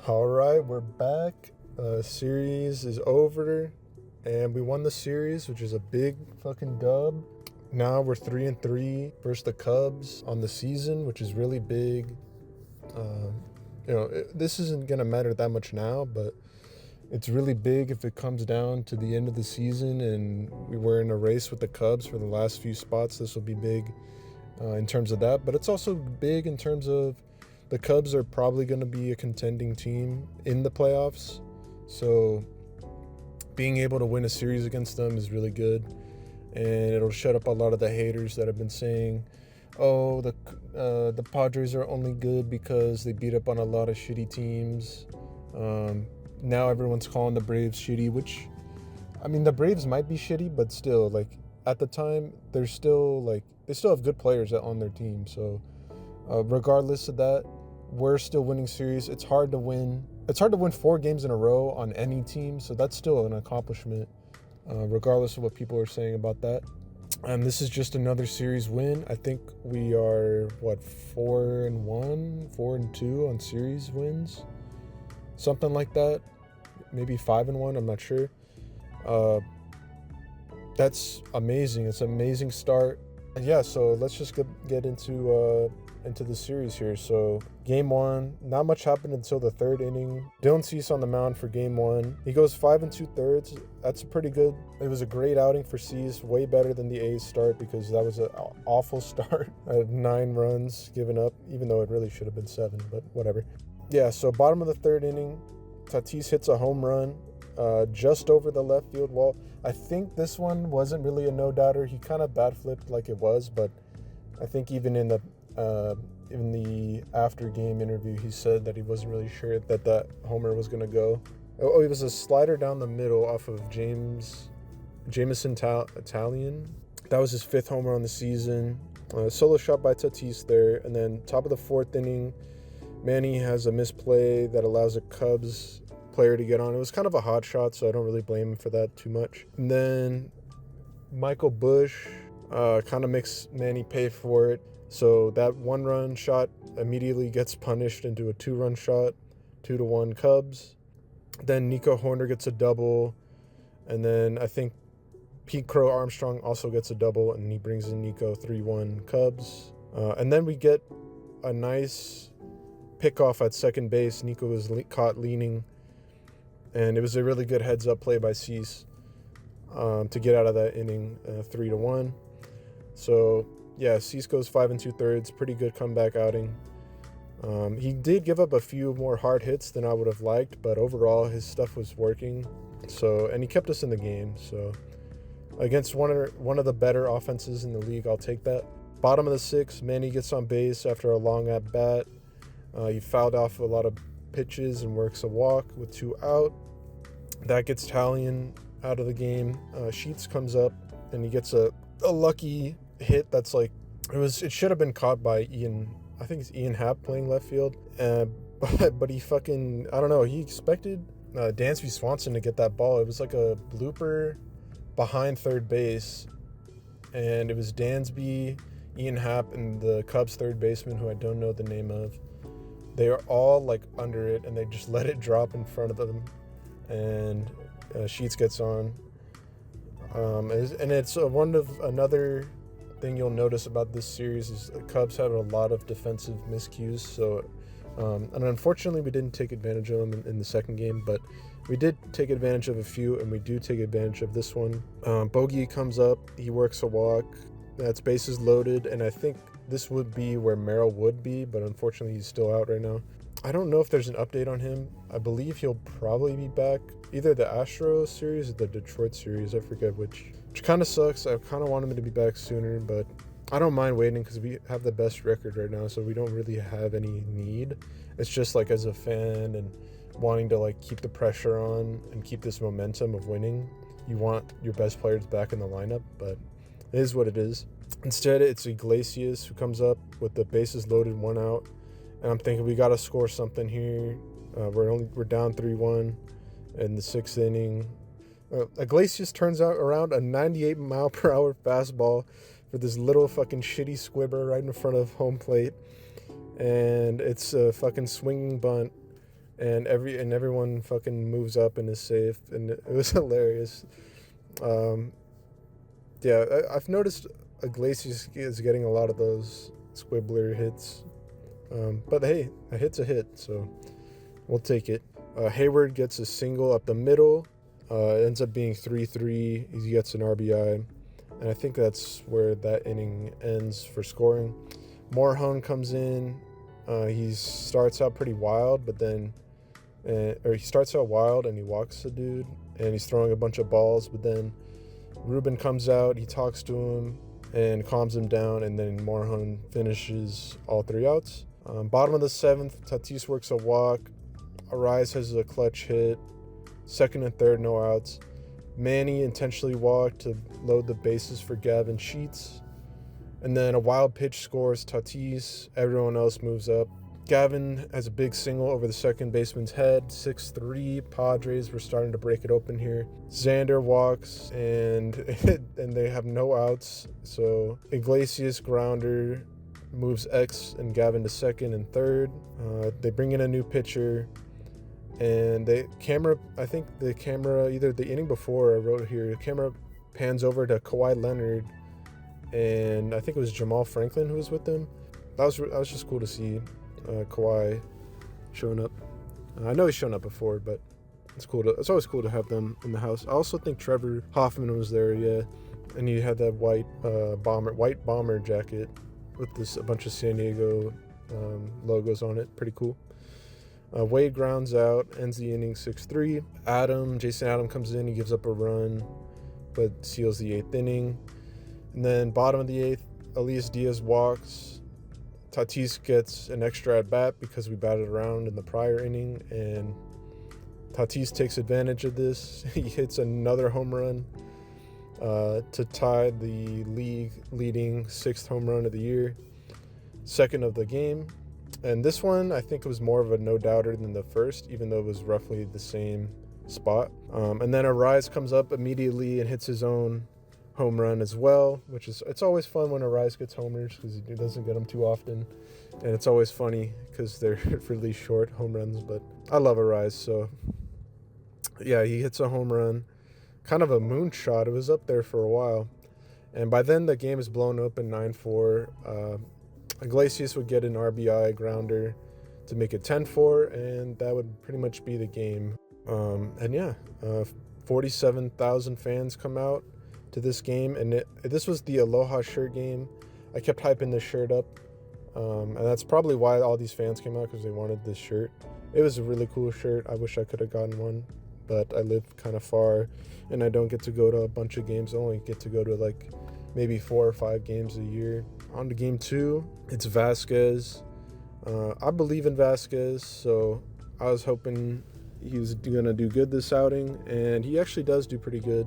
All right, we're back. Series is over, and we won the series, which is a big fucking dub. Now we're 3-3 versus the Cubs on the season, which is really big. This isn't gonna matter that much now, but it's really big if it comes down to the end of the season and we were in a race with the Cubs for the last few spots. This will be big in terms of that, but it's also big in terms of the Cubs are probably going to be a contending team in the playoffs. So being able to win a series against them is really good. And it'll shut up a lot of the haters that have been saying, oh, the Padres are only good because they beat up on a lot of shitty teams. Now everyone's calling the Braves shitty, which, I mean, the Braves might be shitty, but still, like, at the time, they still have good players on their team. So regardless of that, we're still winning series. It's hard to win 4 games in a row on any team, so that's still an accomplishment, regardless of what people are saying about that. And this is just another series win. I think we are 4-1, 4-2 on series wins, something like that. Maybe 5-1. I'm not sure. That's amazing. It's an amazing start. And yeah, so let's just get into the series here. So game 1, not much happened until the 3rd inning. Dylan Cease on the mound for game 1. He goes 5 2/3. That's pretty good. It was a great outing for Cease, way better than the A's start because that was an awful start. 9 runs given up, even though it really should have been 7, but whatever. Yeah, so bottom of the 3rd inning, Tatis hits a home run just over the left field wall. I think this one wasn't really a no-doubter. He kind of bat flipped like it was, but I think even in the after game interview, he said that he wasn't really sure that homer was going to go. Oh, it was a slider down the middle off of Jameson Italian. That was his 5th homer on the season. Solo shot by Tatis there. And then top of the 4th inning, Manny has a misplay that allows a Cubs player to get on. It was kind of a hot shot, so I don't really blame him for that too much. And then Michael Busch kind of makes Manny pay for it. So that 1-run shot immediately gets punished into a 2-run shot, 2-1 Cubs. Then Nico Horner gets a double, and then I think Pete Crow Armstrong also gets a double, and he brings in Nico 3-1 Cubs. And then we get a nice pickoff at second base. Nico was caught leaning, and it was a really good heads-up play by Cease to get out of that inning 3-1. So yeah, Cease goes 5 2/3. Pretty good comeback outing. He did give up a few more hard hits than I would have liked, but overall his stuff was working. And he kept us in the game. So against one of the better offenses in the league, I'll take that. Bottom of the 6th, Manny gets on base after a long at bat. He fouled off a lot of pitches and works a walk with 2 out. That gets Talion out of the game. Sheets comes up and he gets a lucky hit that's like it should have been caught by Ian. I think it's Ian Happ playing left field, but he fucking, I don't know, he expected Dansby Swanson to get that ball. It was like a blooper behind third base, and it was Dansby, Ian Happ, and the Cubs third baseman, who I don't know the name of. They are all like under it, and they just let it drop in front of them, and Sheets gets on. And it's another thing you'll notice about this series is the Cubs had a lot of defensive miscues. So, and unfortunately, we didn't take advantage of them in the second game, but we did take advantage of a few, and we do take advantage of this one. Bogey comes up, he works a walk. That's bases loaded, and I think this would be where Merrill would be, but unfortunately, he's still out right now. I don't know if there's an update on him. I believe he'll probably be back either the Astros series or the Detroit series. I forget which kind of sucks. I kind of want him to be back sooner, but I don't mind waiting because we have the best record right now, so we don't really have any need. It's just like as a fan and wanting to like keep the pressure on and keep this momentum of winning, you want your best players back in the lineup, but it is what it is. Instead, it's Iglesias who comes up with the bases loaded, 1 out. And I'm thinking we got to score something here. We're down 3-1 in the 6th inning. Iglesias turns out around a 98-mile-per-hour fastball for this little fucking shitty squibber right in front of home plate. And it's a fucking swinging bunt. and everyone fucking moves up and is safe, and it was hilarious. Um, yeah, I've noticed Iglesias is getting a lot of those squibbler hits, but hey, a hit's a hit, so we'll take it. Hayward gets a single up the middle. It ends up being 3-3. He gets an RBI, and I think that's where that inning ends for scoring. Morhone comes in. He starts out pretty wild, but then, he starts out wild and he walks the dude, and he's throwing a bunch of balls, but then Ruben comes out, he talks to him and calms him down, and then Morhone finishes all 3 outs. Bottom of the 7th, Tatis works a walk. Arise has a clutch hit. 2nd and 3rd, no outs. Manny intentionally walked to load the bases for Gavin Sheets. And then a wild pitch scores Tatis. Everyone else moves up. Gavin has a big single over the second baseman's head. 6-3. Padres were starting to break it open here. Xander walks, and and they have no outs. So Iglesias grounder moves X and Gavin to 2nd and 3rd. They bring in a new pitcher. And either the inning before, I wrote here, the camera pans over to Kawhi Leonard, and I think it was Jamal Franklin who was with them. That was just cool to see Kawhi showing up. I know he's shown up before, but it's always cool to have them in the house. I also think Trevor Hoffman was there, yeah, and he had that white bomber jacket with a bunch of San Diego logos on it. Pretty cool. Wade grounds out, ends the inning 6-3. Jason Adam comes in, he gives up a run, but seals the 8th inning. And then bottom of the 8th, Elias Diaz walks. Tatis gets an extra at bat because we batted around in the prior inning, and Tatis takes advantage of this. He hits another home run to tie the league leading 6th home run of the year, 2nd of the game. And this one, I think it was more of a no-doubter than the first, even though it was roughly the same spot. And then Arise comes up immediately and hits his own home run as well, it's always fun when Arise gets homers because he doesn't get them too often. And it's always funny because they're really short home runs, but I love Arise. So, yeah, he hits a home run. Kind of a moonshot. It was up there for a while. And by then, the game is blown open 9-4. Iglesias would get an RBI grounder to make it 10-4, and that would pretty much be the game. 47,000 fans come out to this game, and this was the Aloha shirt game. I kept hyping this shirt up, and that's probably why all these fans came out, because they wanted this shirt. It was a really cool shirt. I wish I could have gotten one, but I live kind of far, and I don't get to go to a bunch of games. I only get to go to maybe 4 or 5 games a year. On to game 2, it's Vasquez. I believe in Vasquez, so I was hoping he was going to do good this outing, and he actually does do pretty good.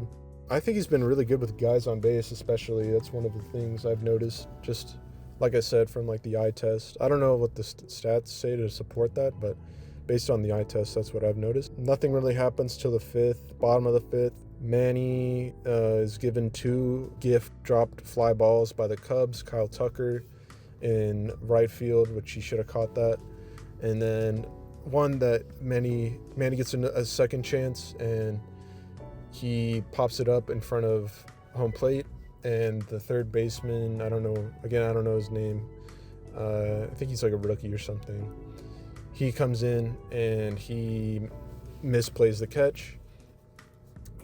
I think he's been really good with guys on base, especially. That's one of the things I've noticed, just like I said, from the eye test. I don't know what the stats say to support that, but based on the eye test, that's what I've noticed. Nothing really happens till the 5th, bottom of the 5th. Manny is given 2 gift dropped fly balls by the Cubs. Kyle Tucker in right field, which he should have caught that. And then one that Manny gets a second chance, and he pops it up in front of home plate. And the third baseman, I don't know his name. I think he's a rookie or something. He comes in and he misplays the catch.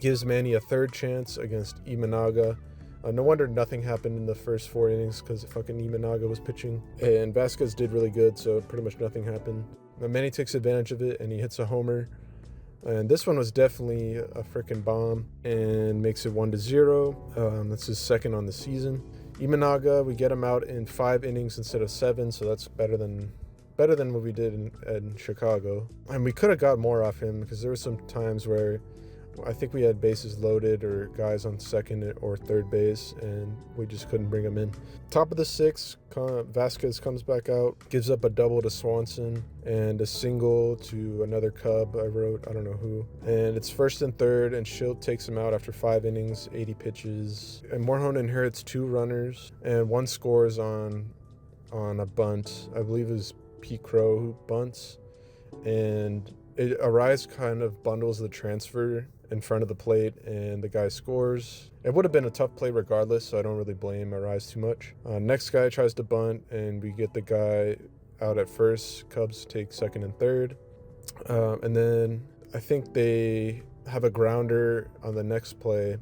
Gives Manny a third chance against Imanaga. No wonder nothing happened in the first 4 innings, because fucking Imanaga was pitching. And Vasquez did really good, so pretty much nothing happened. Manny takes advantage of it, and he hits a homer. And this one was definitely a freaking bomb, and makes it 1-0. That's his 2nd on the season. Imanaga, we get him out in 5 innings instead of 7, so that's better than what we did in Chicago. And we could have got more off him, because there were some times where I think we had bases loaded or guys on 2nd or 3rd base, and we just couldn't bring them in. Top of the 6th, Vasquez comes back out, gives up a double to Swanson and a single to another Cub I don't know who. And it's 1st and 3rd, and Schilt takes him out after 5 innings, 80 pitches. And Morhone inherits 2 runners, and 1 scores on a bunt. I believe it was Pete Crow who bunts. And Arise kind of bundles the transfer in front of the plate, and the guy scores. It would have been a tough play regardless, so I don't really blame Arise too much. Next guy tries to bunt, and we get the guy out at first. Cubs take second and third. And then I think they have a grounder on the next play,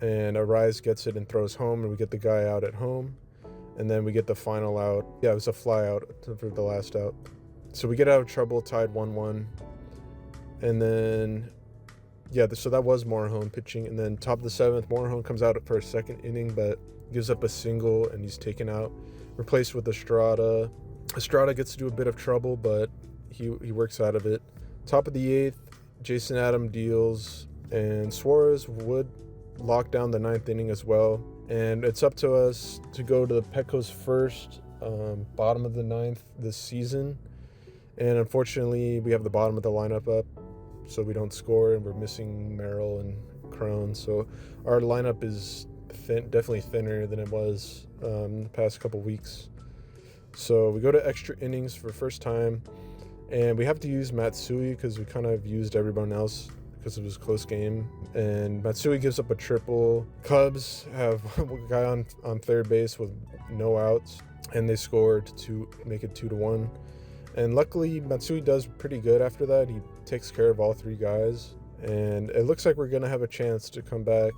and Arise gets it and throws home, and we get the guy out at home. And then we get the final out. Yeah, it was a fly out for the last out. So we get out of trouble, tied 1-1. And then, yeah, so that was Morejon pitching. And then top of the seventh, Morejon comes out for a second inning, but gives up a single, and he's taken out, replaced with Estrada. Estrada gets to do a bit of trouble, but he works out of it. Top of the eighth, Jason Adam deals, and Suarez would lock down the ninth inning as well. And it's up to us to go to the Petco's first bottom of the ninth this season. And unfortunately, we have the bottom of the lineup up, so we don't score, and we're missing Merrill and Crone. So our lineup is definitely thinner than it was the past couple weeks. So we go to extra innings for first time, and we have to use Matsui because we kind of used everyone else because it was a close game. And Matsui gives up a triple. Cubs have a guy on third base with no outs, and they scored to make it 2-1. And luckily, Matsui does pretty good after that. He takes care of all three guys, and it looks like we're going to have a chance to come back.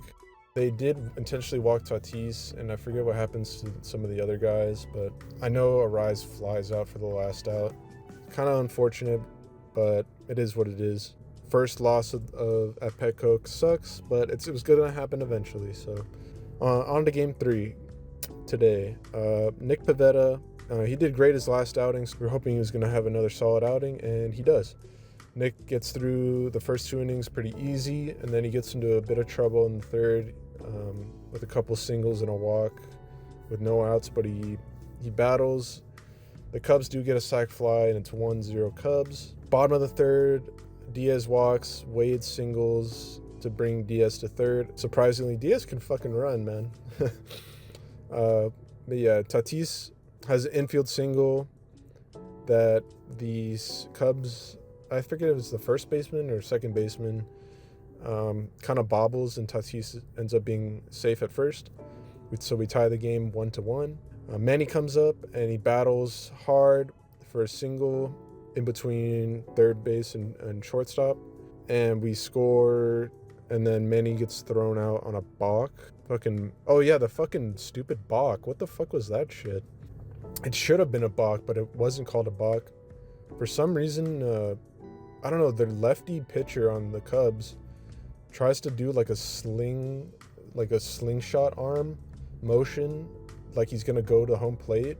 They did intentionally walk Tatis, and I forget what happens to some of the other guys, but I know Arise flies out for the last out. Kind of unfortunate, but it is what it is. First loss at Petco sucks, but it was going to happen eventually. So on to game 3 today. Nick Pivetta, he did great his last outings. We were hoping he was going to have another solid outing, and he does. Nick gets through the first 2 innings pretty easy, and then he gets into a bit of trouble in the third with a couple singles and a walk with no outs, but he battles. The Cubs do get a sac fly, and it's 1-0 Cubs. Bottom of the third, Diaz walks, Wade singles to bring Diaz to third. Surprisingly, Diaz can fucking run, man. But yeah, Tatis has an infield single that these Cubs, I forget if it was the first baseman or second baseman, kind of bobbles, and Tatis ends up being safe at first. So we tie the game 1-1. Manny comes up, and he battles hard for a single in between third base and shortstop, and we score, and then Manny gets thrown out on a balk. Oh yeah, the fucking stupid balk. What the fuck was that shit? It should have been a balk, but it wasn't called a balk. For some reason, I don't know, the lefty pitcher on the Cubs tries to do like a slingshot arm motion, like he's gonna go to home plate,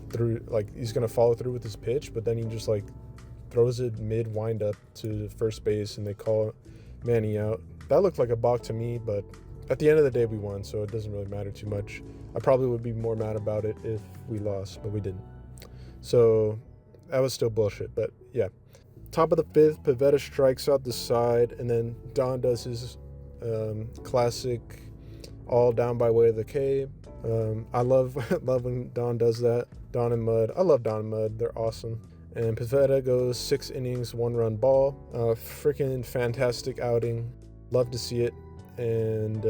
through, like he's gonna follow through with his pitch, but then he just like throws it mid wind up to first base, and they call Manny out. That looked like a balk to me, but at the end of the day we won, so it doesn't really matter too much. I probably would be more mad about it if we lost, but we didn't. So that was still bullshit, but yeah. Top of the fifth, Pivetta strikes out the side, and then Don does his classic all down by way of the K. I love when Don does that. Don and Mud. I love Don and Mud. They're awesome. And Pivetta goes 6 innings, 1-run ball. Freaking fantastic outing. Love to see it. And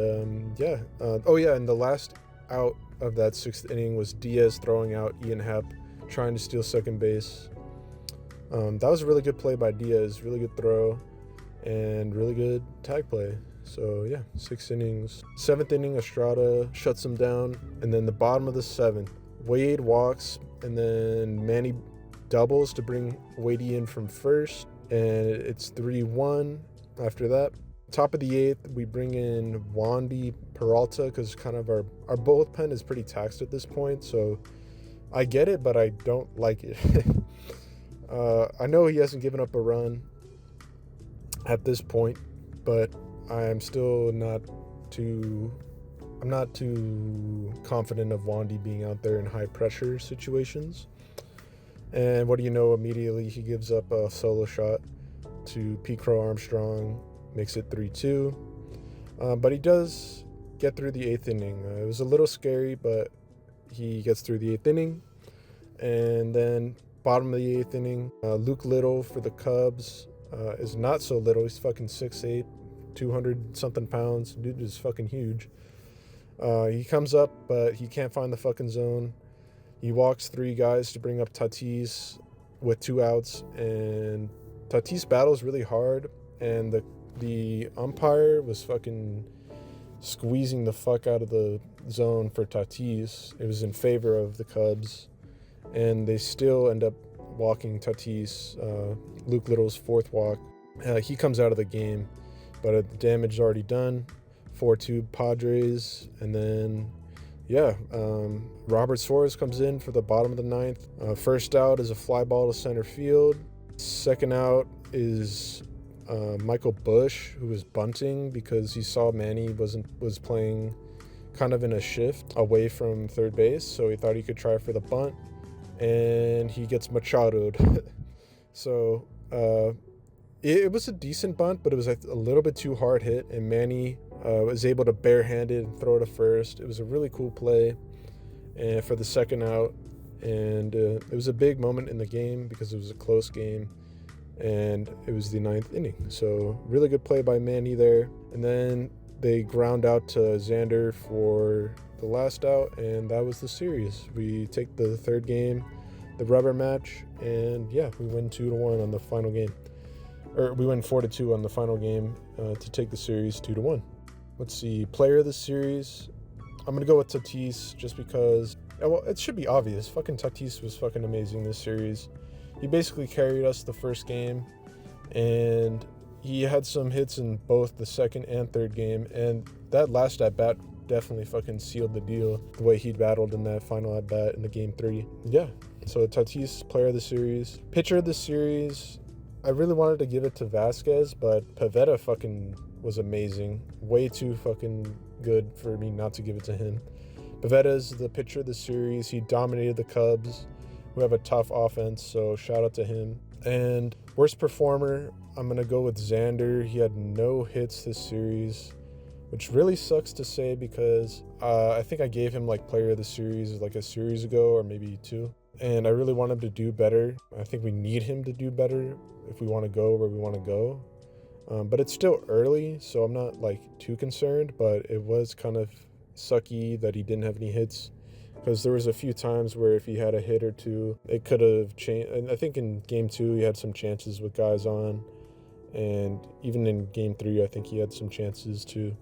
yeah. And the last out of that 6th inning was Diaz throwing out Ian Happ, trying to steal second base. That was a really good play by Diaz. Really good throw and really good tag play. So yeah, 6 innings. 7th inning, Estrada shuts him down. And then the bottom of the 7th, Wade walks, and then Manny doubles to bring Wade in from first. And it's 3-1 after that. Top of the 8th, we bring in Wandy Peralta because kind of our bullpen is pretty taxed at this point. So I get it, but I don't like it. I know he hasn't given up a run at this point, but I'm still not too confident of Wandy being out there in high pressure situations. And what do you know, immediately he gives up a solo shot to P. Crow Armstrong, makes it 3-2. But he does get through the 8th inning. It was a little scary, but he gets through the 8th inning. And then Bottom of the 8th inning, Luke Little for the Cubs is not so little. He's fucking 6'8", 200-something pounds. Dude is fucking huge. He comes up, but he can't find the fucking zone. He walks 3 guys to bring up Tatis with 2 outs, and Tatis battles really hard, and the umpire was fucking squeezing the fuck out of the zone for Tatis. It was in favor of the Cubs, and they still end up walking Tatis, Luke Little's 4th walk. He comes out of the game, but the damage is already done. 4-2 Padres, and then Robert Suarez comes in for the bottom of the 9th. First out is a fly ball to center field. Second out is Michael Bush, who was bunting because he saw Manny was playing kind of in a shift away from third base, so he thought he could try for the bunt, and he gets machadoed. So it was a decent bunt, but it was a little bit too hard hit, and Manny was able to barehanded and throw to first. It was a really cool play for the second out, and it was a big moment in the game because it was a close game, and it was the 9th inning. So really good play by Manny there. And then they ground out to Xander for the last out, and that was the series. We take the third game, the rubber match, and we win 2-1 on the final game. Or we win 4-2 on the final game to take the series 2-1. Let's see, player of the series. I'm going to go with Tatis just because, well, it should be obvious. Fucking Tatis was fucking amazing this series. He basically carried us the first game, and he had some hits in both the second and third game, and that last at-bat definitely fucking sealed the deal, the way he battled in that final at-bat in the game 3. So Tatis, player of the series. Pitcher of the series, I really wanted to give it to Vasquez, but Pivetta fucking was amazing. Way too fucking good for me not to give it to him. Pivetta's the pitcher of the series. He dominated the Cubs, who have a tough offense, so shout out to him. And worst performer, I'm going to go with Xander. He had no hits this series, which really sucks to say because I think I gave him like player of the series like a series ago or maybe 2. And I really want him to do better. I think we need him to do better if we want to go where we want to go. But it's still early, so I'm not like too concerned, but it was kind of sucky that he didn't have any hits, because there was a few times where if he had a hit or 2, it could have changed. And I think in game 2 he had some chances with guys on, and even in game 3 I think he had some chances too.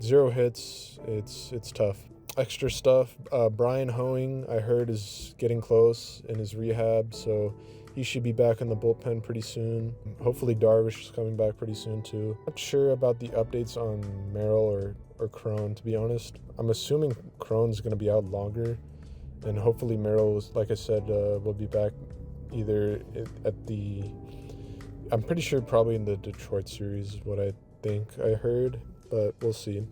0 hits, it's tough. Extra stuff, Brian Hoeing I heard is getting close in his rehab, so he should be back in the bullpen pretty soon. Hopefully Darvish is coming back pretty soon too. Not sure about the updates on Merrill or Crone, to be honest. I'm assuming Crone's going to be out longer, and hopefully Merrill, like I said, will be back either at the... I'm pretty sure probably in the Detroit series is what I think I heard, but we'll see.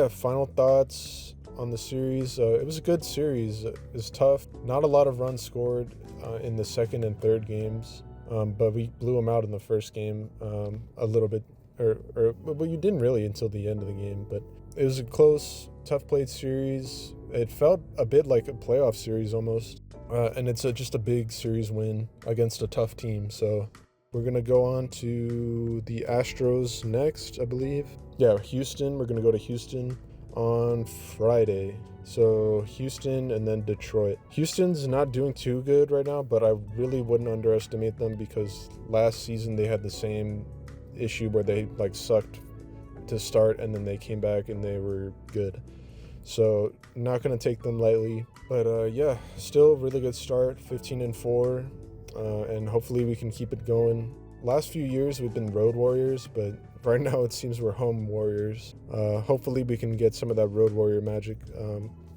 Final thoughts on the series. It was a good series. It was tough. Not a lot of runs scored in the second and third games, but we blew them out in the first game a little bit, well, you didn't really until the end of the game, but it was a close, tough played series. It felt a bit like a playoff series almost, and it's just a big series win against a tough team. So we're going to go on to the Astros next, I believe. Houston. We're going to go to Houston on Friday. So Houston and then Detroit. Houston's not doing too good right now, but I really wouldn't underestimate them because last season they had the same issue where they like sucked to start and then they came back and they were good. So not going to take them lightly, but still really good start, 15-4, and hopefully we can keep it going. Last few years we've been road warriors, but right now it seems we're home warriors. Hopefully we can get some of that road warrior magic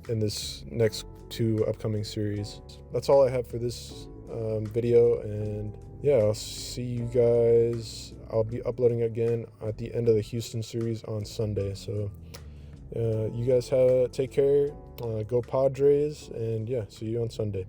in this next 2 upcoming series. That's all I have for this video, and I'll see you guys. I'll be uploading again at the end of the Houston series on Sunday. So you guys take care, go Padres, and see you on Sunday.